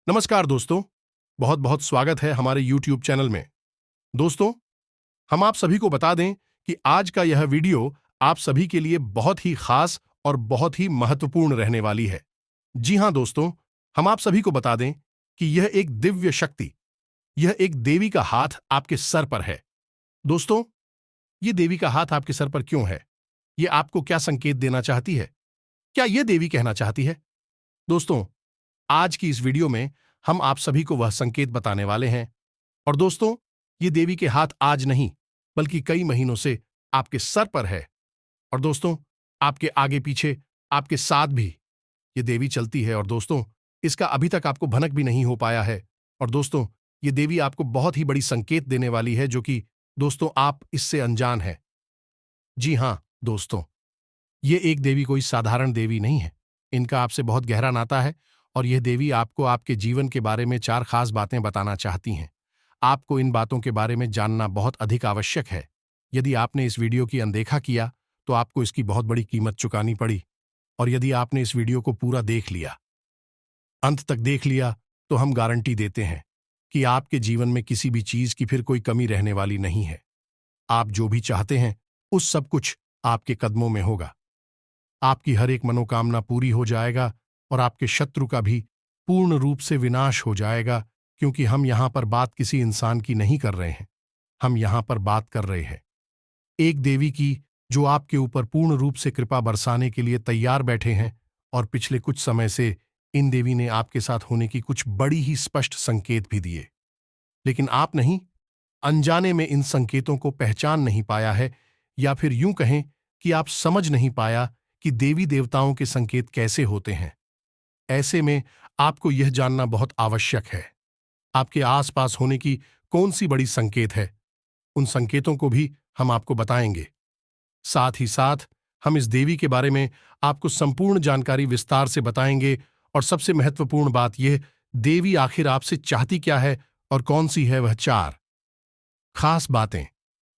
नमस्कार दोस्तों, बहुत बहुत स्वागत है हमारे YouTube चैनल में। दोस्तों, हम आप सभी को बता दें कि आज का यह वीडियो आप सभी के लिए बहुत ही खास और बहुत ही महत्वपूर्ण रहने वाली है। जी हां दोस्तों, हम आप सभी को बता दें कि यह एक दिव्य शक्ति, यह एक देवी का हाथ आपके सर पर है। दोस्तों, ये देवी का हाथ आपके सर पर क्यों है? ये आपको क्या संकेत देना चाहती है? क्या यह देवी कहना चाहती है? दोस्तों, आज की इस वीडियो में हम आप सभी को वह संकेत बताने वाले हैं। और दोस्तों, ये देवी के हाथ आज नहीं, बल्कि कई महीनों से आपके सर पर है। और दोस्तों, आपके आगे पीछे, आपके साथ भी ये देवी चलती है। और दोस्तों, इसका अभी तक आपको भनक भी नहीं हो पाया है। और दोस्तों, ये देवी आपको बहुत ही बड़ी संकेत देने वाली है, जो कि दोस्तों आप इससे अनजान हैं। जी हां दोस्तों, ये एक देवी कोई साधारण देवी नहीं है। इनका आपसे बहुत गहरा नाता है। और यह देवी आपको आपके जीवन के बारे में 4 खास बातें बताना चाहती हैं। आपको इन बातों के बारे में जानना बहुत अधिक आवश्यक है। यदि आपने इस वीडियो की अनदेखा किया, तो आपको इसकी बहुत बड़ी कीमत चुकानी पड़ी। और यदि आपने इस वीडियो को पूरा देख लिया, अंत तक देख लिया, तो हम गारंटी देते हैं कि आपके जीवन में किसी भी चीज की फिर कोई कमी रहने वाली नहीं है। आप जो भी चाहते हैं, उस सब कुछ आपके कदमों में होगा। आपकी हर एक मनोकामना पूरी हो जाएगा और आपके शत्रु का भी पूर्ण रूप से विनाश हो जाएगा, क्योंकि हम यहां पर बात किसी इंसान की नहीं कर रहे हैं। हम यहां पर बात कर रहे हैं एक देवी की, जो आपके ऊपर पूर्ण रूप से कृपा बरसाने के लिए तैयार बैठे हैं। और पिछले कुछ समय से इन देवी ने आपके साथ होने की कुछ बड़ी ही स्पष्ट संकेत भी दिए, लेकिन आप नहीं, अनजाने में इन संकेतों को पहचान नहीं पाया है, या फिर यूं कहें कि आप समझ नहीं पाया कि देवी देवताओं के संकेत कैसे होते हैं। ऐसे में आपको यह जानना बहुत आवश्यक है, आपके आसपास होने की कौन सी बड़ी संकेत है। उन संकेतों को भी हम आपको बताएंगे। साथ ही साथ हम इस देवी के बारे में आपको संपूर्ण जानकारी विस्तार से बताएंगे। और सबसे महत्वपूर्ण बात यह, देवी आखिर आपसे चाहती क्या है और कौन सी है वह 4 खास बातें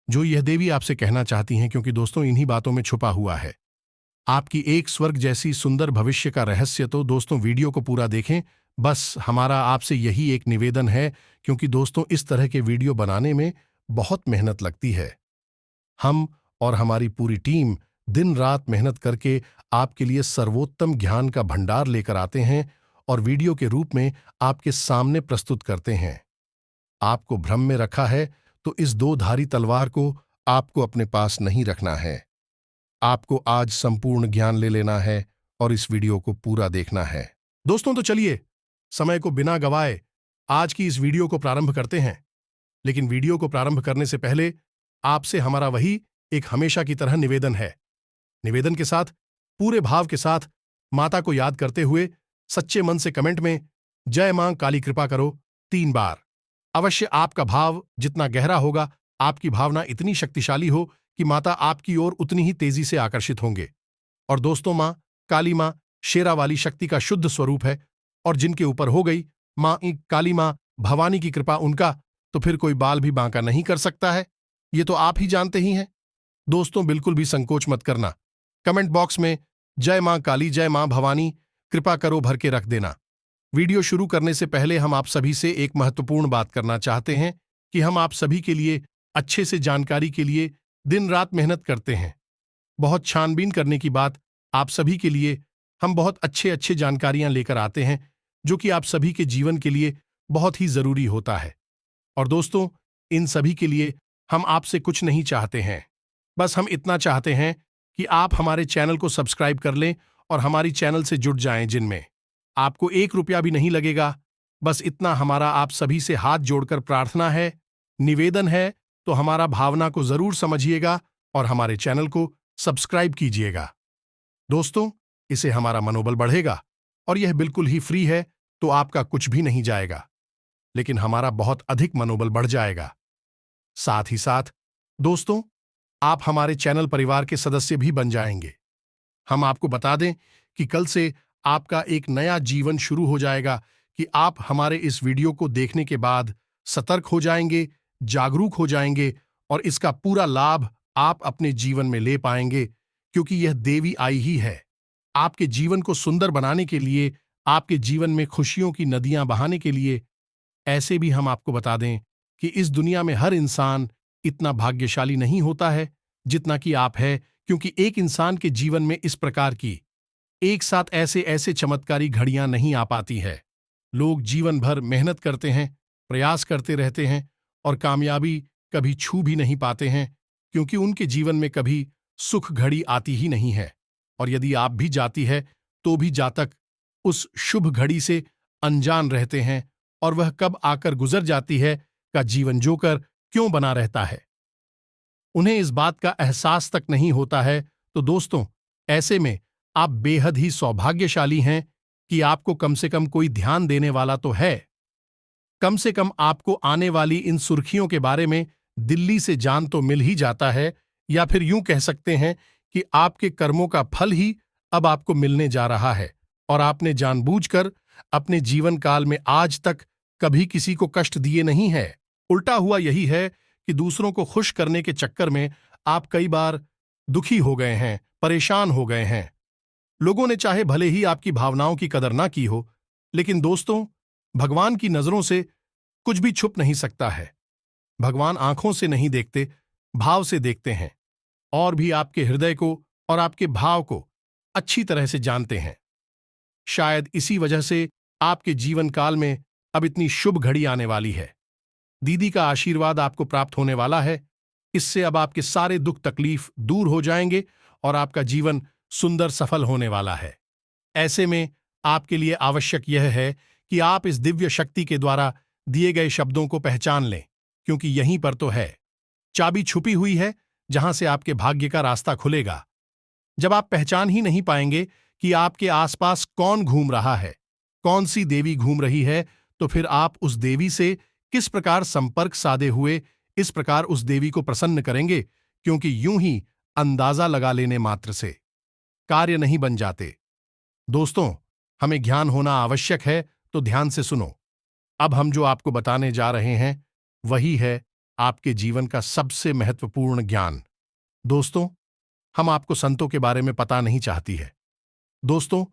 जो यह देवी आपसे कहना चाहती हैं। क्योंकि दोस्तों, इन्हीं बातों में छुपा हुआ है आपकी एक स्वर्ग जैसी सुंदर भविष्य का रहस्य। तो दोस्तों, वीडियो को पूरा देखें। बस हमारा आपसे यही एक निवेदन है, क्योंकि दोस्तों, इस तरह के वीडियो बनाने में बहुत मेहनत लगती है। हम और हमारी पूरी टीम दिन रात मेहनत करके आपके लिए सर्वोत्तम ज्ञान का भंडार लेकर आते हैं और वीडियो के रूप में आपके सामने प्रस्तुत करते हैं। आपको भ्रम में रखा है, तो इस 2 धारी तलवार को आपको अपने पास नहीं रखना है। आपको आज संपूर्ण ज्ञान ले लेना है और इस वीडियो को पूरा देखना है। दोस्तों, तो चलिए, समय को बिना गवाए आज की इस वीडियो को प्रारंभ करते हैं। लेकिन वीडियो को प्रारंभ करने से पहले आपसे हमारा वही एक हमेशा की तरह निवेदन है। निवेदन के साथ, पूरे भाव के साथ, माता को याद करते हुए सच्चे मन से कमेंट में जय मां काली कृपा करो 3 बार। अवश्य आपका भाव जितना गहरा होगा, आपकी भावना इतनी शक्तिशाली हो कि माता आपकी ओर उतनी ही तेजी से आकर्षित होंगे। और दोस्तों, मां काली मां शेरा वाली शक्ति का शुद्ध स्वरूप है। और जिनके ऊपर हो गई मां काली मां भवानी की कृपा, उनका तो फिर कोई बाल भी बांका नहीं कर सकता है। ये तो आप ही जानते ही हैं। दोस्तों, बिल्कुल भी संकोच मत करना। कमेंट बॉक्स में जय मां काली, जय मां भवानी कृपा करो भर के रख देना। वीडियो शुरू करने से पहले हम आप सभी से एक महत्वपूर्ण बात करना चाहते हैं कि हम आप सभी के लिए अच्छे से जानकारी के लिए दिन रात मेहनत करते हैं। बहुत छानबीन करने की बात, आप सभी के लिए हम बहुत अच्छे अच्छे जानकारियां लेकर आते हैं, जो कि आप सभी के जीवन के लिए बहुत ही जरूरी होता है। और दोस्तों, इन सभी के लिए हम आपसे कुछ नहीं चाहते हैं। बस हम इतना चाहते हैं कि आप हमारे चैनल को सब्सक्राइब कर लें और हमारी चैनल से जुड़ जाएं, जिनमें आपको 1 रुपया भी नहीं लगेगा। बस इतना हमारा आप सभी से हाथ जोड़कर प्रार्थना है, निवेदन है। तो हमारा भावना को जरूर समझिएगा और हमारे चैनल को सब्सक्राइब कीजिएगा। दोस्तों, इससे हमारा मनोबल बढ़ेगा और यह बिल्कुल ही फ्री है, तो आपका कुछ भी नहीं जाएगा, लेकिन हमारा बहुत अधिक मनोबल बढ़ जाएगा। साथ ही साथ दोस्तों, आप हमारे चैनल परिवार के सदस्य भी बन जाएंगे। हम आपको बता दें कि कल से आपका एक नया जीवन शुरू हो जाएगा, कि आप हमारे इस वीडियो को देखने के बाद सतर्क हो जाएंगे, जागरूक हो जाएंगे और इसका पूरा लाभ आप अपने जीवन में ले पाएंगे, क्योंकि यह देवी आई ही है आपके जीवन को सुंदर बनाने के लिए, आपके जीवन में खुशियों की नदियां बहाने के लिए। ऐसे भी हम आपको बता दें कि इस दुनिया में हर इंसान इतना भाग्यशाली नहीं होता है जितना कि आप है, क्योंकि एक इंसान के जीवन में इस प्रकार की एक साथ ऐसे ऐसे चमत्कारी घड़ियां नहीं आ पाती है। लोग जीवन भर मेहनत करते हैं, प्रयास करते रहते हैं और कामयाबी कभी छू भी नहीं पाते हैं, क्योंकि उनके जीवन में कभी सुख घड़ी आती ही नहीं है। और यदि आप भी जाती है तो भी जातक उस शुभ घड़ी से अनजान रहते हैं, और वह कब आकर गुजर जाती है का जीवन जोकर क्यों बना रहता है, उन्हें इस बात का एहसास तक नहीं होता है। तो दोस्तों, ऐसे में आप बेहद ही सौभाग्यशाली हैं कि आपको कम से कम कोई ध्यान देने वाला तो है। कम से कम आपको आने वाली इन सुर्खियों के बारे में दिल्ली से जान तो मिल ही जाता है, या फिर यूं कह सकते हैं कि आपके कर्मों का फल ही अब आपको मिलने जा रहा है, और आपने जानबूझकर अपने जीवन काल में आज तक कभी किसी को कष्ट दिए नहीं है। उल्टा हुआ यही है कि दूसरों को खुश करने के चक्कर में आप कई बार दुखी हो गए हैं, परेशान हो गए हैं। लोगों ने चाहे भले ही आपकी भावनाओं की कदर ना की हो, लेकिन दोस्तों, भगवान की नजरों से कुछ भी छुप नहीं सकता है। भगवान आंखों से नहीं देखते, भाव से देखते हैं, और भी आपके हृदय को और आपके भाव को अच्छी तरह से जानते हैं। शायद इसी वजह से आपके जीवन काल में अब इतनी शुभ घड़ी आने वाली है। दीदी का आशीर्वाद आपको प्राप्त होने वाला है। इससे अब आपके सारे दुख तकलीफ दूर हो जाएंगे और आपका जीवन सुंदर सफल होने वाला है। ऐसे में आपके लिए आवश्यक यह है कि आप इस दिव्य शक्ति के द्वारा दिए गए शब्दों को पहचान लें, क्योंकि यहीं पर तो है चाबी छुपी हुई है, जहां से आपके भाग्य का रास्ता खुलेगा। जब आप पहचान ही नहीं पाएंगे कि आपके आसपास कौन घूम रहा है, कौन सी देवी घूम रही है, तो फिर आप उस देवी से किस प्रकार संपर्क साधे हुए इस प्रकार उस देवी को प्रसन्न करेंगे, क्योंकि यूं ही अंदाजा लगा लेने मात्र से कार्य नहीं बन जाते। दोस्तों, हमें ज्ञान होना आवश्यक है, तो ध्यान से सुनो। अब हम जो आपको बताने जा रहे हैं वही है आपके जीवन का सबसे महत्वपूर्ण ज्ञान। दोस्तों, हम आपको संतों के बारे में पता नहीं चाहती है। दोस्तों,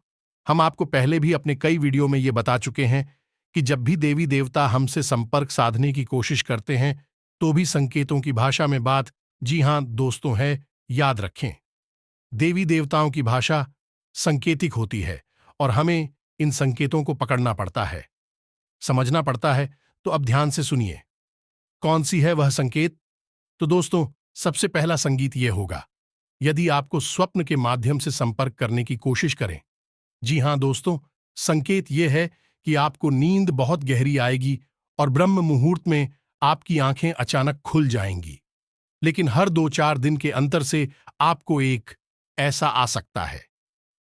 हम आपको पहले भी अपने कई वीडियो में ये बता चुके हैं कि जब भी देवी देवता हमसे संपर्क साधने की कोशिश करते हैं तो भी संकेतों की भाषा में बात, जी हां दोस्तों, है, याद रखें। देवी देवताओं की भाषा संकेतिक होती है और हमें इन संकेतों को पकड़ना पड़ता है, समझना पड़ता है। तो अब ध्यान से सुनिए, कौन सी है वह संकेत। तो दोस्तों, सबसे पहला संगीत यह होगा यदि आपको स्वप्न के माध्यम से संपर्क करने की कोशिश करें। जी हां दोस्तों, संकेत यह है कि आपको नींद बहुत गहरी आएगी और ब्रह्म मुहूर्त में आपकी आंखें अचानक खुल जाएंगी। लेकिन हर 2-4 दिन के अंतर से आपको एक ऐसा आ सकता है।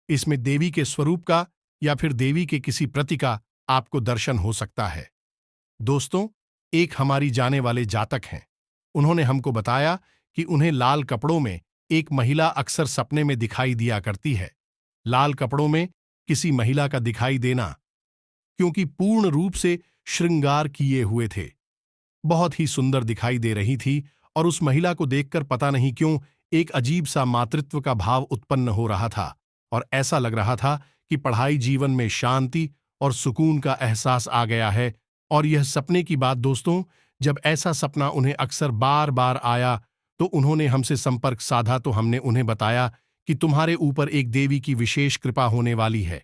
इसमें देवी के स्वरूप का या फिर देवी के किसी प्रति का आपको दर्शन हो सकता है। दोस्तों, एक हमारी जाने वाले जातक हैं। उन्होंने हमको बताया कि उन्हें लाल कपड़ों में एक महिला अक्सर सपने में दिखाई दिया करती है। लाल कपड़ों में किसी महिला का दिखाई देना, क्योंकि पूर्ण रूप से श्रृंगार किए हुए थे, बहुत ही सुंदर दिखाई दे रही थी, और उस महिला को देखकर पता नहीं क्यों एक अजीब सा मातृत्व का भाव उत्पन्न हो रहा था, और ऐसा लग रहा था कि पढ़ाई जीवन में शांति और सुकून का एहसास आ गया है। और यह सपने की बात दोस्तों, जब ऐसा सपना उन्हें अक्सर बार बार आया तो उन्होंने हमसे संपर्क साधा, तो हमने उन्हें बताया कि तुम्हारे ऊपर एक देवी की विशेष कृपा होने वाली है।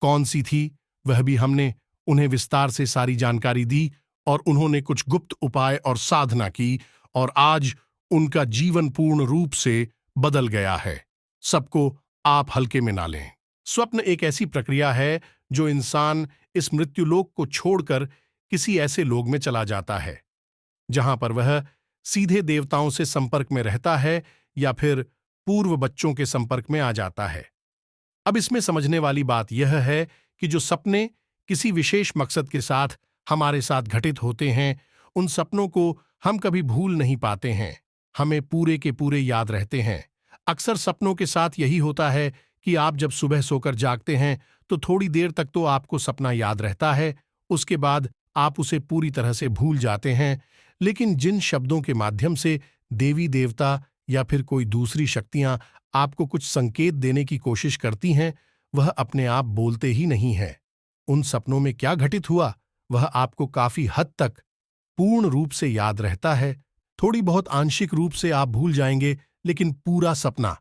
कौन सी थी वह भी हमने उन्हें विस्तार से सारी जानकारी दी, और उन्होंने कुछ गुप्त उपाय और साधना की, और आज उनका जीवन पूर्ण रूप से बदल गया है। सबको आप हल्के में ना लें। स्वप्न एक ऐसी प्रक्रिया है जो इंसान इस मृत्युलोक को छोड़कर किसी ऐसे लोक में चला जाता है जहां पर वह सीधे देवताओं से संपर्क में रहता है या फिर पूर्व बच्चों के संपर्क में आ जाता है। अब इसमें समझने वाली बात यह है कि जो सपने किसी विशेष मकसद के साथ हमारे साथ घटित होते हैं, उन सपनों को हम कभी भूल नहीं पाते हैं, हमें पूरे के पूरे याद रहते हैं। अक्सर सपनों के साथ यही होता है कि आप जब सुबह सोकर जागते हैं तो थोड़ी देर तक तो आपको सपना याद रहता है, उसके बाद आप उसे पूरी तरह से भूल जाते हैं। लेकिन जिन शब्दों के माध्यम से देवी देवता या फिर कोई दूसरी शक्तियां आपको कुछ संकेत देने की कोशिश करती हैं, वह अपने आप बोलते ही नहीं हैं। उन सपनों में क्या घटित हुआ वह आपको काफी हद तक पूर्ण रूप से याद रहता है। थोड़ी बहुत आंशिक रूप से आप भूल जाएंगे, लेकिन पूरा सपना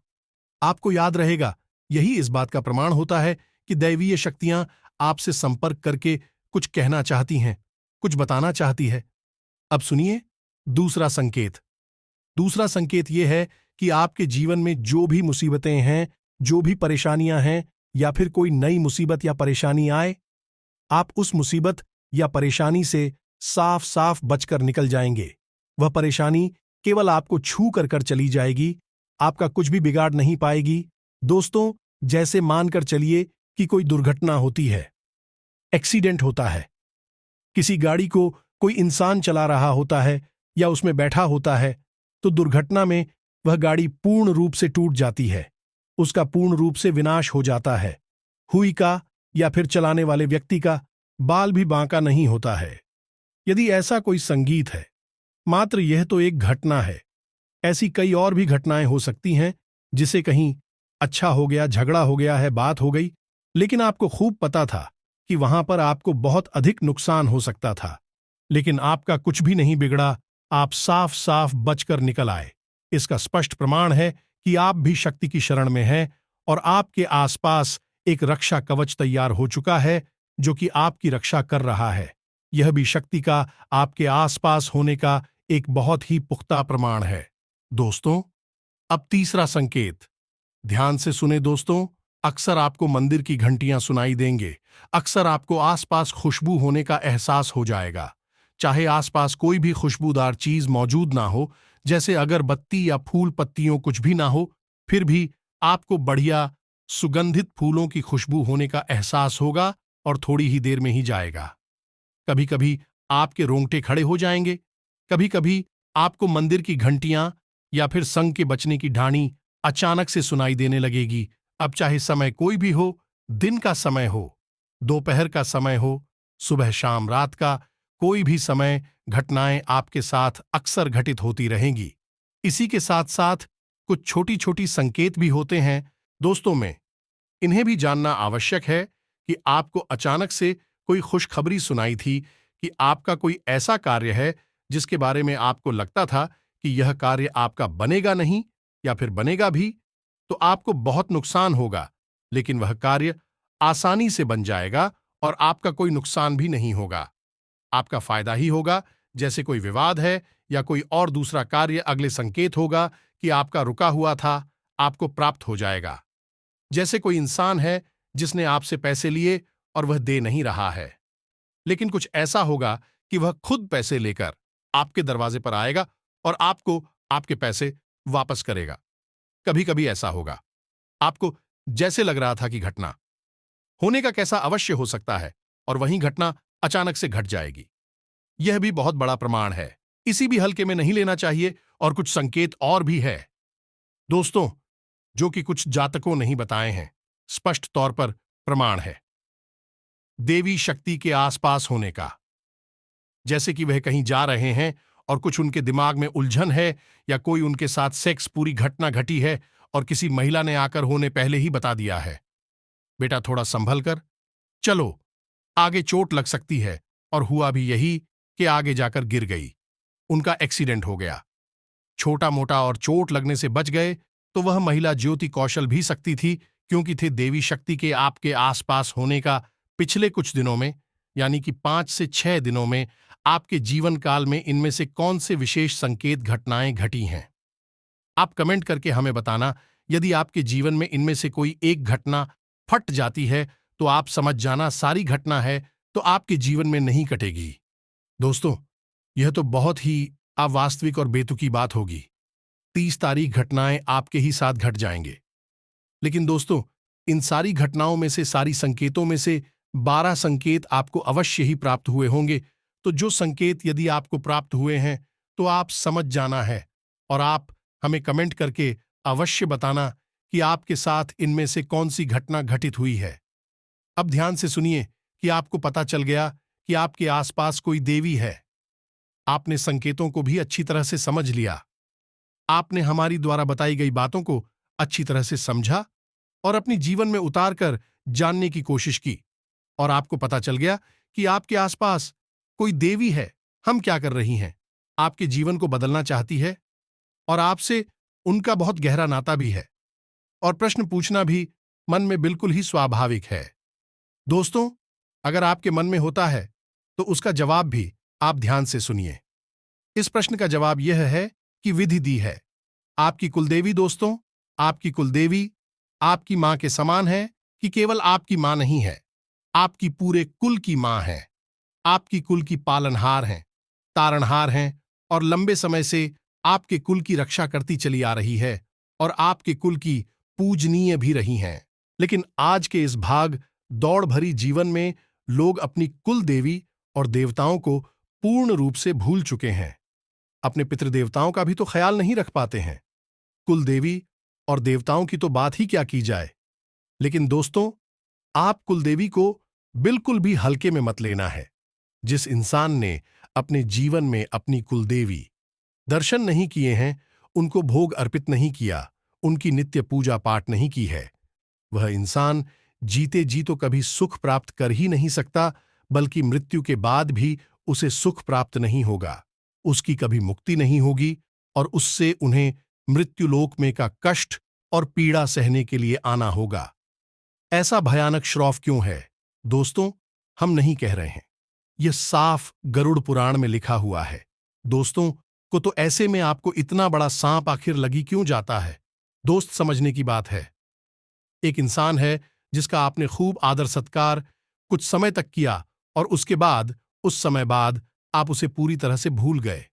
आपको याद रहेगा। यही इस बात का प्रमाण होता है कि दैवीय शक्तियां आपसे संपर्क करके कुछ कहना चाहती हैं, कुछ बताना चाहती है। अब सुनिए दूसरा संकेत। दूसरा संकेत यह है कि आपके जीवन में जो भी मुसीबतें हैं, जो भी परेशानियां हैं, या फिर कोई नई मुसीबत या परेशानी आए, आप उस मुसीबत या परेशानी से साफ साफ बचकर निकल जाएंगे। वह परेशानी केवल आपको छू कर चली जाएगी, आपका कुछ भी बिगाड़ नहीं पाएगी। दोस्तों, जैसे मानकर चलिए कि कोई दुर्घटना होती है, एक्सीडेंट होता है, किसी गाड़ी को कोई इंसान चला रहा होता है या उसमें बैठा होता है, तो दुर्घटना में वह गाड़ी पूर्ण रूप से टूट जाती है, उसका पूर्ण रूप से विनाश हो जाता है। हुई का या फिर चलाने वाले व्यक्ति का बाल भी बांका नहीं होता है। यदि ऐसा कोई संगीत है, मात्र यह तो एक घटना है, ऐसी कई और भी घटनाएं हो सकती हैं जिसे कहीं अच्छा हो गया, झगड़ा हो गया है, बात हो गई, लेकिन आपको खूब पता था कि वहां पर आपको बहुत अधिक नुकसान हो सकता था, लेकिन आपका कुछ भी नहीं बिगड़ा, आप साफ साफ बचकर निकल आए। इसका स्पष्ट प्रमाण है कि आप भी शक्ति की शरण में हैं और आपके आसपास एक रक्षा कवच तैयार हो चुका है जो कि आपकी रक्षा कर रहा है। यह भी शक्ति का आपके आसपास होने का एक बहुत ही पुख्ता प्रमाण है। दोस्तों, अब तीसरा संकेत। ध्यान से सुने दोस्तों, अक्सर आपको मंदिर की घंटियां सुनाई देंगे, अक्सर आपको आसपास खुशबू होने का एहसास हो जाएगा। चाहे आसपास कोई भी खुशबूदार चीज मौजूद ना हो, जैसे अगरबत्ती या फूल पत्तियों कुछ भी ना हो, फिर भी आपको बढ़िया सुगंधित फूलों की खुशबू होने का एहसास होगा और थोड़ी ही देर में ही जाएगा। कभी कभी आपके रोंगटे खड़े हो जाएंगे, कभी कभी आपको मंदिर की घंटियां या फिर संग के बजने की ढाणी अचानक से सुनाई देने लगेगी। अब चाहे समय कोई भी हो, दिन का समय हो, दोपहर का समय हो, सुबह शाम रात का कोई भी समय, घटनाएं आपके साथ अक्सर घटित होती रहेंगी। इसी के साथ साथ कुछ छोटी छोटी संकेत भी होते हैं दोस्तों में। इन्हें भी जानना आवश्यक है कि आपको अचानक से कोई खुशखबरी सुनाई थी कि आपका कोई ऐसा कार्य है जिसके बारे में आपको लगता था कि यह कार्य आपका बनेगा नहीं या फिर बनेगा भी तो आपको बहुत नुकसान होगा, लेकिन वह कार्य आसानी से बन जाएगा और आपका कोई नुकसान भी नहीं होगा। आपका फायदा ही होगा। जैसे कोई विवाद है या कोई और दूसरा कार्य, अगले संकेत होगा कि आपका रुका हुआ था आपको प्राप्त हो जाएगा। जैसे कोई इंसान है जिसने आपसे पैसे लिए और वह दे नहीं रहा है, लेकिन कुछ ऐसा होगा कि वह खुद पैसे लेकर आपके दरवाजे पर आएगा और आपको आपके पैसे वापस करेगा। कभी कभी ऐसा होगा, आपको जैसे लग रहा था कि घटना होने का कैसा अवश्य हो सकता है और वहीं घटना अचानक से घट जाएगी। यह भी बहुत बड़ा प्रमाण है, इसी भी हल्के में नहीं लेना चाहिए। और कुछ संकेत और भी है दोस्तों, जो कि कुछ जातकों नहीं बताए हैं, स्पष्ट तौर पर प्रमाण है देवी शक्ति के आसपास होने का। जैसे कि वह कहीं जा रहे हैं और कुछ उनके दिमाग में उलझन है, या कोई उनके साथ सेक्स पूरी घटना घटी है और किसी महिला ने आकर होने पहले ही बता दिया है, बेटा थोड़ा संभल कर चलो, आगे चोट लग सकती है। और हुआ भी यही कि आगे जाकर गिर गई, उनका एक्सीडेंट हो गया। छोटा मोटा और चोट लगने से बच गए तो वह महिला ज्योति कौशल भी सकती थी, क्योंकि थे देवी शक्ति के आपके आसपास होने का पिछले कुछ दिनों में, यानी कि 5 से 6 दिनों में आपके जीवन काल में इनमें से कौन से विशेष संकेत घटनाएं घटी हैं। आप कमेंट करके हमें बताना। यदि आपके जीवन में इनमें से कोई एक घटना फट जाती है तो आप समझ जाना सारी घटना है तो आपके जीवन में नहीं कटेगी। दोस्तों, यह तो बहुत ही अवास्तविक और बेतुकी बात होगी। 30 तारीख घटनाएं आपके ही साथ घट जाएंगे, लेकिन दोस्तों, इन सारी घटनाओं में से, सारी संकेतों में से 12 संकेत आपको अवश्य ही प्राप्त हुए होंगे। तो जो संकेत यदि आपको प्राप्त हुए हैं तो आप समझ जाना है और आप हमें कमेंट करके अवश्य बताना कि आपके साथ इनमें से कौन सी घटना घटित हुई है। अब ध्यान से सुनिए कि आपको पता चल गया कि आपके आसपास कोई देवी है। आपने संकेतों को भी अच्छी तरह से समझ लिया, आपने हमारी द्वारा बताई गई बातों को अच्छी तरह से समझा और अपनी जीवन में उतार कर जानने की कोशिश की। और आपको पता चल गया कि आपके आसपास कोई देवी है, हम क्या कर रही हैं? आपके जीवन को बदलना चाहती है और आपसे उनका बहुत गहरा नाता भी है और प्रश्न पूछना भी मन में बिल्कुल ही स्वाभाविक है। दोस्तों, अगर आपके मन में होता है तो उसका जवाब भी आप ध्यान से सुनिए। इस प्रश्न का जवाब यह है कि विधि दी है। आपकी कुलदेवी दोस्तों, आपकी कुलदेवी आपकी मां के समान है कि केवल आपकी मां नहीं है, आपकी पूरे कुल की मां है। आपकी कुल की पालनहार हैं, तारणहार हैं और लंबे समय से आपके कुल की रक्षा करती चली आ रही है और आपके कुल की पूजनीय भी रही हैं। लेकिन आज के इस भाग दौड़ भरी जीवन में लोग अपनी कुल देवी और देवताओं को पूर्ण रूप से भूल चुके हैं। अपने पितृदेवताओं का भी तो ख्याल नहीं रख पाते हैं। कुल देवी और देवताओं की तो बात ही क्या की जाए। लेकिन दोस्तों, आप कुलदेवी को बिल्कुल भी हल्के में मत लेना है। जिस इंसान ने अपने जीवन में अपनी कुलदेवी दर्शन नहीं किए हैं, उनको भोग अर्पित नहीं किया, उनकी नित्य पूजा पाठ नहीं की है, वह इंसान जीते जी तो कभी सुख प्राप्त कर ही नहीं सकता, बल्कि मृत्यु के बाद भी उसे सुख प्राप्त नहीं होगा। उसकी कभी मुक्ति नहीं होगी और उससे उन्हें मृत्युलोक में का कष्ट और पीड़ा सहने के लिए आना होगा। ऐसा भयानक श्राप क्यों है? दोस्तों, हम नहीं कह रहे हैं, यह साफ गरुड़ पुराण में लिखा हुआ है। दोस्तों को तो ऐसे में आपको इतना बड़ा सांप आखिर लगी क्यों जाता है? दोस्त, समझने की बात है। एक इंसान है जिसका आपने खूब आदर सत्कार कुछ समय तक किया और उसके बाद उस समय बाद आप उसे पूरी तरह से भूल गए।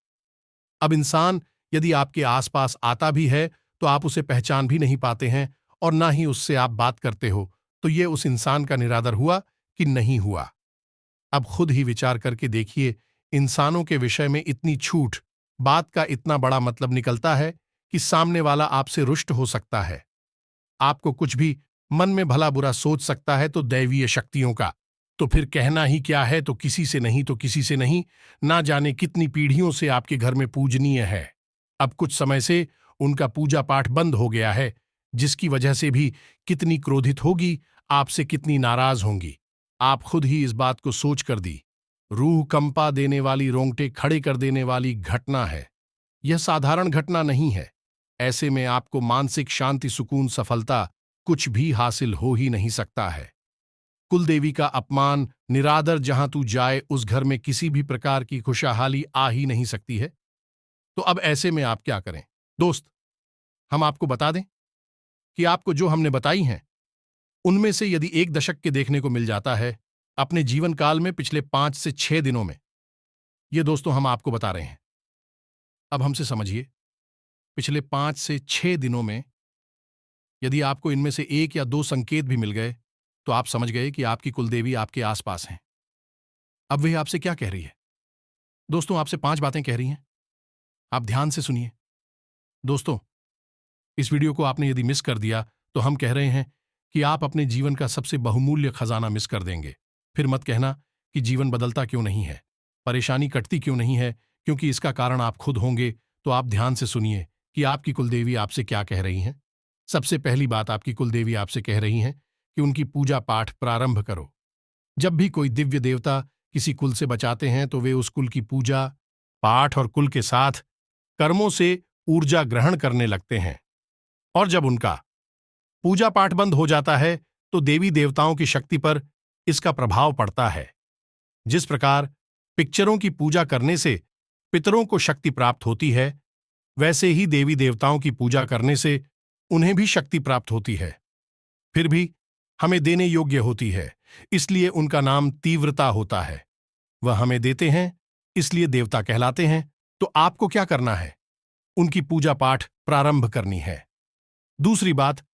अब इंसान यदि आपके आसपास आता भी है तो आप उसे पहचान भी नहीं पाते हैं और ना ही उससे आप बात करते हो, तो यह उस इंसान का निरादर हुआ कि नहीं हुआ? अब खुद ही विचार करके देखिए, इंसानों के विषय में इतनी छूट, बात का इतना बड़ा मतलब निकलता है कि सामने वाला आपसे रुष्ट हो सकता है, आपको कुछ भी मन में भला बुरा सोच सकता है तो दैवीय शक्तियों का तो फिर कहना ही क्या है। तो किसी से नहीं तो किसी से नहीं, ना जाने कितनी पीढ़ियों से आपके घर में पूजनीय है। अब कुछ समय से उनका पूजा पाठ बंद हो गया है, जिसकी वजह से भी कितनी क्रोधित होगी, आपसे कितनी नाराज होंगी। आप खुद ही इस बात को सोच कर दी। रूह कंपा देने वाली, रोंगटे खड़े कर देने वाली घटना है। यह साधारण घटना नहीं है। ऐसे में आपको मानसिक शांति, सुकून, सफलता कुछ भी हासिल हो ही नहीं सकता है। कुलदेवी का अपमान, निरादर जहां तू जाए उस घर में किसी भी प्रकार की खुशहाली आ ही नहीं सकती है। तो अब ऐसे में आप क्या करें? दोस्त, हम आपको बता दें कि आपको जो हमने बताई हैं उनमें से यदि एक दशक के देखने को मिल जाता है अपने जीवन काल में पिछले 5 से 6 दिनों में, ये दोस्तों हम आपको बता रहे हैं। अब हमसे समझिए, पिछले 5 से 6 दिनों में यदि आपको इनमें से एक या दो संकेत भी मिल गए तो आप समझ गए कि आपकी कुलदेवी आपके आसपास हैं। अब वह आपसे क्या कह रही है? दोस्तों, आपसे 5 बातें कह रही हैं। आप ध्यान से सुनिए। दोस्तों, इस वीडियो को आपने यदि मिस कर दिया तो हम कह रहे हैं कि आप अपने जीवन का सबसे बहुमूल्य खजाना मिस कर देंगे। फिर मत कहना कि जीवन बदलता क्यों नहीं है, परेशानी कटती क्यों नहीं है, क्योंकि इसका कारण आप खुद होंगे। तो आप ध्यान से सुनिए कि आपकी कुलदेवी आपसे क्या कह रही हैं। सबसे पहली बात आपकी कुलदेवी आपसे कह रही हैं कि उनकी पूजा पाठ प्रारंभ करो। जब भी कोई दिव्य देवता किसी कुल से बचाते हैं तो वे उस कुल की पूजा पाठ और कुल के साथ कर्मों से ऊर्जा ग्रहण करने लगते हैं। और जब उनका पूजा पाठ बंद हो जाता है तो देवी देवताओं की शक्ति पर इसका प्रभाव पड़ता है। जिस प्रकार पिक्चरों की पूजा करने से पितरों को शक्ति प्राप्त होती है, वैसे ही देवी देवताओं की पूजा करने से उन्हें भी शक्ति प्राप्त होती है। फिर भी हमें देने योग्य होती है, इसलिए उनका नाम तीव्रता होता है। वह हमें देते हैं, इसलिए देवता कहलाते हैं। तो आपको क्या करना है? उनकी पूजा पाठ प्रारंभ करनी है। दूसरी बात,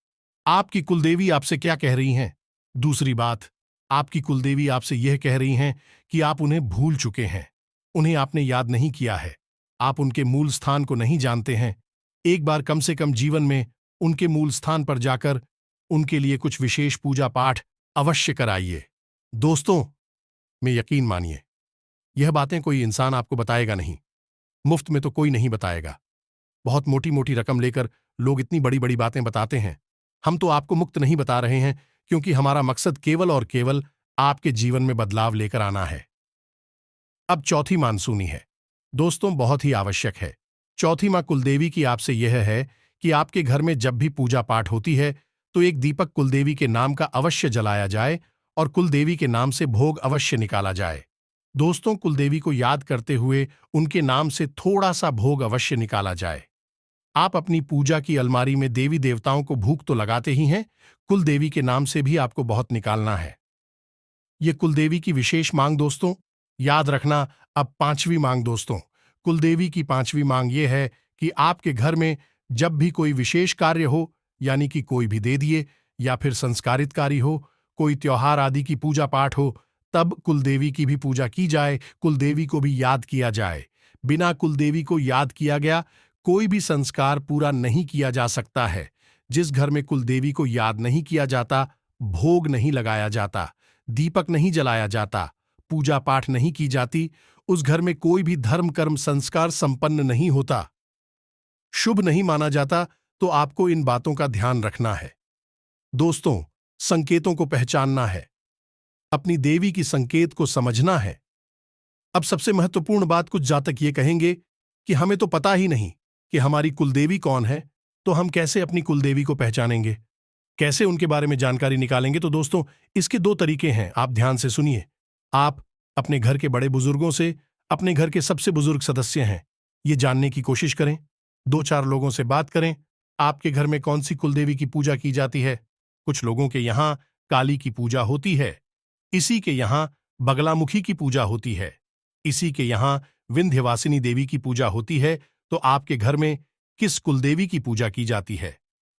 आपकी कुलदेवी आपसे क्या कह रही हैं? दूसरी बात, आपकी कुलदेवी आपसे यह कह रही हैं कि आप उन्हें भूल चुके हैं, उन्हें आपने याद नहीं किया है, आप उनके मूल स्थान को नहीं जानते हैं। एक बार कम से कम जीवन में उनके मूल स्थान पर जाकर उनके लिए कुछ विशेष पूजा पाठ अवश्य कराइए। दोस्तों, में यकीन मानिए, यह बातें कोई इंसान आपको बताएगा नहीं, मुफ्त में तो कोई नहीं बताएगा। बहुत मोटी मोटी रकम लेकर लोग इतनी बड़ी बड़ी बातें बताते हैं। हम तो आपको मुक्त नहीं बता रहे हैं, क्योंकि हमारा मकसद केवल और केवल आपके जीवन में बदलाव लेकर आना है। अब चौथी मानसूनी है। दोस्तों, बहुत ही आवश्यक है। चौथी मां कुलदेवी की आपसे यह है कि आपके घर में जब भी पूजा पाठ होती है तो एक दीपक कुलदेवी के नाम का अवश्य जलाया जाए और कुलदेवी के नाम से भोग अवश्य निकाला जाए। दोस्तों, कुलदेवी को याद करते हुए उनके नाम से थोड़ा सा भोग अवश्य निकाला जाए। आप अपनी पूजा की अलमारी में देवी देवताओं को भूख तो लगाते ही हैं, कुलदेवी के नाम से भी आपको बहुत निकालना है। ये कुलदेवी की विशेष मांग दोस्तों। याद रखना, अब पांचवी मांग दोस्तों। कुलदेवी की पांचवी मांग ये है कि आपके घर में जब भी कोई विशेष कार्य हो, यानी कि कोई भी दे दिए या फिर संस्कारित कार्य हो, कोई त्योहार आदि की पूजा पाठ हो, तब कुलदेवी की भी पूजा की जाए, कुलदेवी को भी याद किया जाए। बिना कुलदेवी को याद किया गया कोई भी संस्कार पूरा नहीं किया जा सकता है। जिस घर में कुलदेवी को याद नहीं किया जाता, भोग नहीं लगाया जाता, दीपक नहीं जलाया जाता, पूजा पाठ नहीं की जाती, उस घर में कोई भी धर्म कर्म संस्कार संपन्न नहीं होता, शुभ नहीं माना जाता। तो आपको इन बातों का ध्यान रखना है। दोस्तों, संकेतों को पहचानना है, अपनी देवी की संकेत को समझना है। अब सबसे महत्वपूर्ण बात, कुछ जातक ये कहेंगे कि हमें तो पता ही नहीं कि हमारी कुलदेवी कौन है, तो हम कैसे अपनी कुलदेवी को पहचानेंगे, कैसे उनके बारे में जानकारी निकालेंगे। तो दोस्तों, इसके दो तरीके हैं, आप ध्यान से सुनिए। आप अपने घर के बड़े बुजुर्गों से, अपने घर के सबसे बुजुर्ग सदस्य हैं, ये जानने की कोशिश करें। दो चार लोगों से बात करें, आपके घर में कौन सी कुलदेवी की पूजा की जाती है। कुछ लोगों के यहाँ काली की पूजा होती है, इसी के यहाँ बगलामुखी की पूजा होती है, इसी के यहाँ विंध्यवासिनी देवी की पूजा होती है। तो आपके घर में किस कुलदेवी की पूजा की जाती है?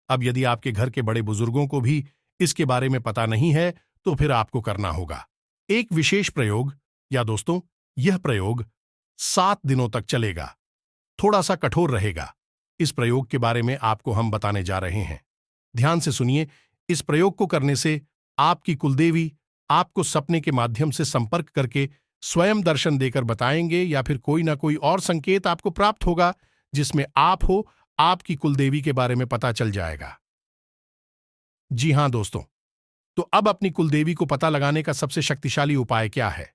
अब यदि आपके घर के बड़े बुजुर्गों को भी इसके बारे में पता नहीं है, तो फिर आपको करना होगा एक विशेष प्रयोग। या दोस्तों, यह प्रयोग 7 दिनों तक चलेगा, थोड़ा सा कठोर रहेगा। इस प्रयोग के बारे में आपको हम बताने जा रहे हैं। ध्यान से सुनिए। इस प्रयोग को करने से आपकी कुलदेवी आपको सपने के माध्यम से संपर्क करके स्वयं दर्शन देकर बताएंगे, या फिर कोई ना कोई और संकेत आपको प्राप्त होगा जिसमें आप हो, आपकी कुलदेवी के बारे में पता चल जाएगा। जी हां दोस्तों, तो अब अपनी कुलदेवी को पता लगाने का सबसे शक्तिशाली उपाय क्या है,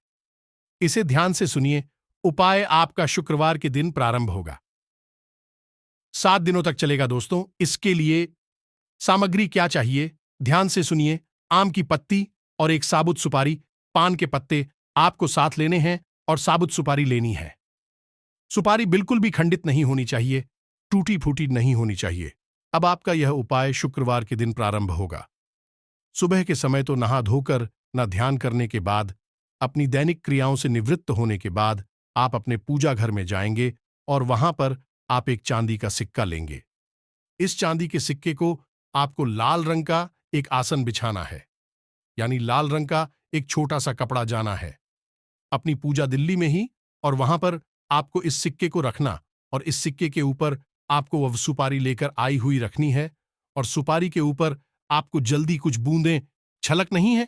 इसे ध्यान से सुनिए। उपाय आपका शुक्रवार के दिन प्रारंभ होगा, 7 दिनों तक चलेगा दोस्तों। इसके लिए सामग्री क्या चाहिए, ध्यान से सुनिए। आम की पत्ती और एक साबुत सुपारी, पान के पत्ते आपको साथ लेने हैं और साबुत सुपारी लेनी है। सुपारी बिल्कुल भी खंडित नहीं होनी चाहिए, टूटी फूटी नहीं होनी चाहिए। अब आपका यह उपाय शुक्रवार के दिन प्रारंभ होगा। सुबह के समय तो नहा धोकर न ध्यान करने के बाद, अपनी दैनिक क्रियाओं से निवृत्त होने के बाद आप अपने पूजा घर में जाएंगे और वहां पर आप एक चांदी का सिक्का लेंगे। इस चांदी के सिक्के को आपको लाल रंग का एक आसन बिछाना है, यानी लाल रंग का एक छोटा सा कपड़ा जाना है अपनी पूजा दिल्ली में ही, और वहां पर आपको इस सिक्के को रखना और इस सिक्के के ऊपर आपको वह सुपारी लेकर आई हुई रखनी है, और सुपारी के ऊपर आपको जल्दी कुछ बूंदें छलक नहीं है।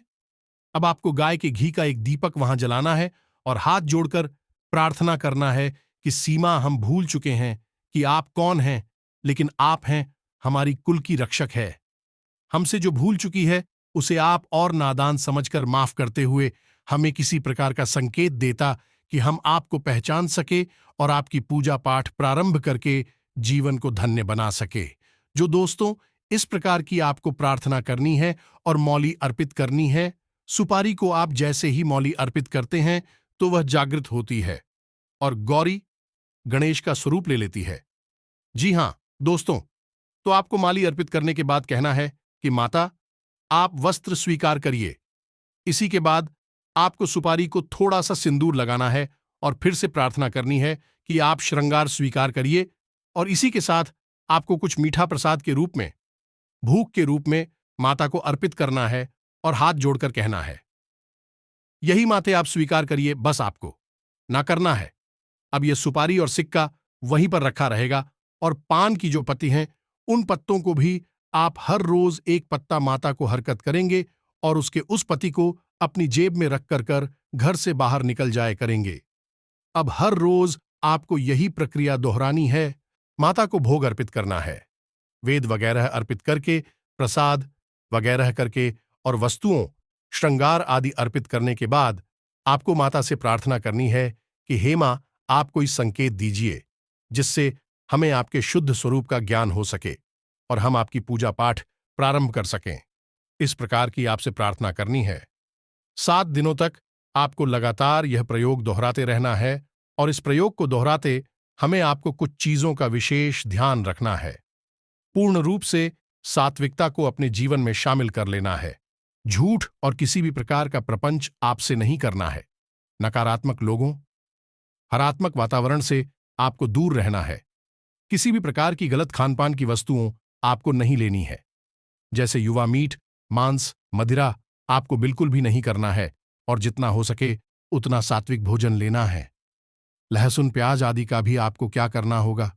अब आपको गाय के घी का एक दीपक वहां जलाना है और हाथ जोड़कर प्रार्थना करना है कि सीमा, हम भूल चुके हैं कि आप कौन हैं, लेकिन आप हैं हमारी कुल की रक्षक है। हमसे जो भूल चुकी है उसे आप और नादान समझकर माफ करते हुए हमें किसी प्रकार का संकेत देता कि हम आपको पहचान सके और आपकी पूजा पाठ प्रारंभ करके जीवन को धन्य बना सके। जो दोस्तों, इस प्रकार की आपको प्रार्थना करनी है और मौली अर्पित करनी है। सुपारी को आप जैसे ही मौली अर्पित करते हैं तो वह जागृत होती है और गौरी, गणेश का स्वरूप ले लेती है। जी हां दोस्तों, तो आपको माली अर्पित करने के बाद कहना है कि माता, आप वस्त्र स्वीकार करिए। इसी के बाद आपको सुपारी को थोड़ा सा सिंदूर लगाना है और फिर से प्रार्थना करनी है कि आप श्रृंगार स्वीकार करिए, और इसी के साथ आपको कुछ मीठा प्रसाद के रूप में, भूख के रूप में माता को अर्पित करना है और हाथ जोड़कर कहना है, यही माते आप स्वीकार करिए, बस आपको ना करना है। अब यह सुपारी और सिक्का वहीं पर रखा रहेगा, और पान की जो पत्ती हैं उन पत्तों को भी आप हर रोज एक पत्ता माता को हरकत करेंगे और उसके उस पत्ती को अपनी जेब में रख कर घर से बाहर निकल जाए करेंगे। अब हर रोज आपको यही प्रक्रिया दोहरानी है। माता को भोग अर्पित करना है, वेद वगैरह अर्पित करके, प्रसाद वगैरह करके और वस्तुओं श्रृंगार आदि अर्पित करने के बाद आपको माता से प्रार्थना करनी है कि हे मां, आप कोई संकेत दीजिए जिससे हमें आपके शुद्ध स्वरूप का ज्ञान हो सके और हम आपकी पूजा पाठ प्रारंभ कर सकें। इस प्रकार की आपसे प्रार्थना करनी है। 7 दिनों तक आपको लगातार यह प्रयोग दोहराते रहना है और इस प्रयोग को दोहराते हमें आपको कुछ चीजों का विशेष ध्यान रखना है। पूर्ण रूप से सात्विकता को अपने जीवन में शामिल कर लेना है। झूठ और किसी भी प्रकार का प्रपंच आपसे नहीं करना है। नकारात्मक लोगों, हरात्मक वातावरण से आपको दूर रहना है। किसी भी प्रकार की गलत खानपान की वस्तुओं आपको नहीं लेनी है, जैसे युवा मीट, मांस, मदिरा आपको बिल्कुल भी नहीं करना है और जितना हो सके उतना सात्विक भोजन लेना है। लहसुन, प्याज आदि का भी आपको क्या करना होगा?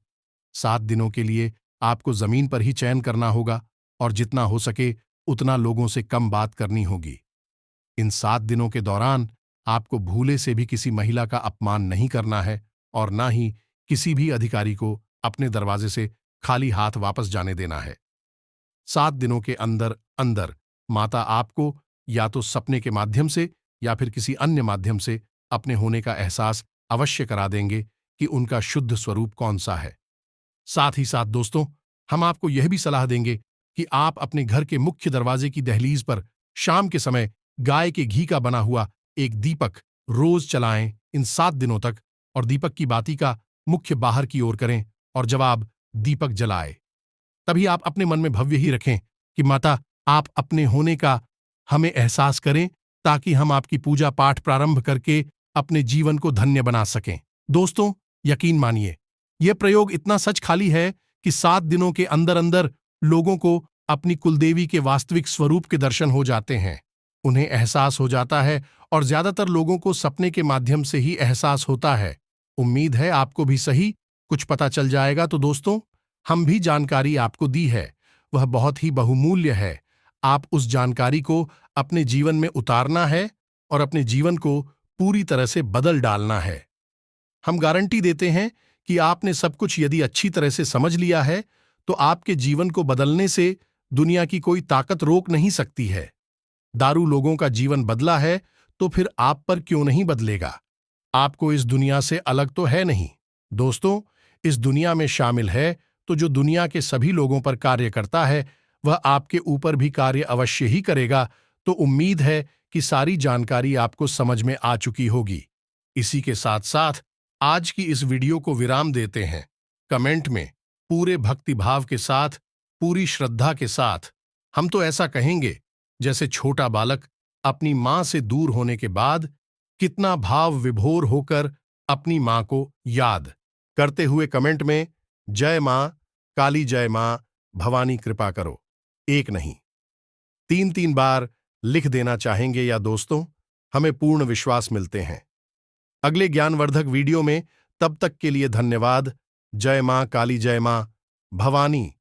7 दिनों के लिए आपको जमीन पर ही चयन करना होगा और जितना हो सके उतना लोगों से कम बात करनी होगी। इन 7 दिनों के दौरान आपको भूले से भी किसी महिला का अपमान नहीं करना है और ना ही किसी भी अधिकारी को अपने दरवाजे से खाली हाथ वापस जाने देना है। 7 दिनों के अंदर अंदर माता आपको या तो सपने के माध्यम से या फिर किसी अन्य माध्यम से अपने होने का एहसास अवश्य करा देंगे कि उनका शुद्ध स्वरूप कौन सा है। साथ ही साथ दोस्तों, हम आपको यह भी सलाह देंगे कि आप अपने घर के मुख्य दरवाजे की दहलीज पर शाम के समय गाय के घी का बना हुआ एक दीपक रोज जलाएं इन 7 दिनों तक और दीपक की बाती का मुख्य बाहर की ओर करें और जब आप दीपक जलाए तभी आप अपने मन में भव्य ही रखें कि माता, आप अपने होने का हमें एहसास करें ताकि हम आपकी पूजा पाठ प्रारंभ करके अपने जीवन को धन्य बना सकें। दोस्तों, यकीन मानिए, यह प्रयोग इतना सच खाली है कि 7 दिनों के अंदर अंदर लोगों को अपनी कुलदेवी के वास्तविक स्वरूप के दर्शन हो जाते हैं, उन्हें एहसास हो जाता है और ज्यादातर लोगों को सपने के माध्यम से ही एहसास होता है। उम्मीद है आपको भी सही कुछ पता चल जाएगा। तो दोस्तों, हम भी जानकारी आपको दी है, वह बहुत ही बहुमूल्य है। आप उस जानकारी को अपने जीवन में उतारना है और अपने जीवन को पूरी तरह से बदल डालना है। हम गारंटी देते हैं कि आपने सब कुछ यदि अच्छी तरह से समझ लिया है तो आपके जीवन को बदलने से दुनिया की कोई ताकत रोक नहीं सकती है। दारू लोगों का जीवन बदला है तो फिर आप पर क्यों नहीं बदलेगा? आपको इस दुनिया से अलग तो है नहीं। दोस्तों, इस दुनिया में शामिल है तो जो दुनिया के सभी लोगों पर कार्य करता है वह आपके ऊपर भी कार्य अवश्य ही करेगा। तो उम्मीद है कि सारी जानकारी आपको समझ में आ चुकी होगी। इसी के साथ साथ आज की इस वीडियो को विराम देते हैं। कमेंट में पूरे भक्तिभाव के साथ, पूरी श्रद्धा के साथ हम तो ऐसा कहेंगे जैसे छोटा बालक अपनी मां से दूर होने के बाद कितना भाव विभोर होकर अपनी मां को याद करते हुए कमेंट में जय मां काली, जय मां भवानी, कृपा करो, एक नहीं 3-3 बार लिख देना चाहेंगे या दोस्तों, हमें पूर्ण विश्वास मिलते हैं। अगले ज्ञानवर्धक वीडियो में तब तक के लिए धन्यवाद। जय मां काली, जय मां भवानी।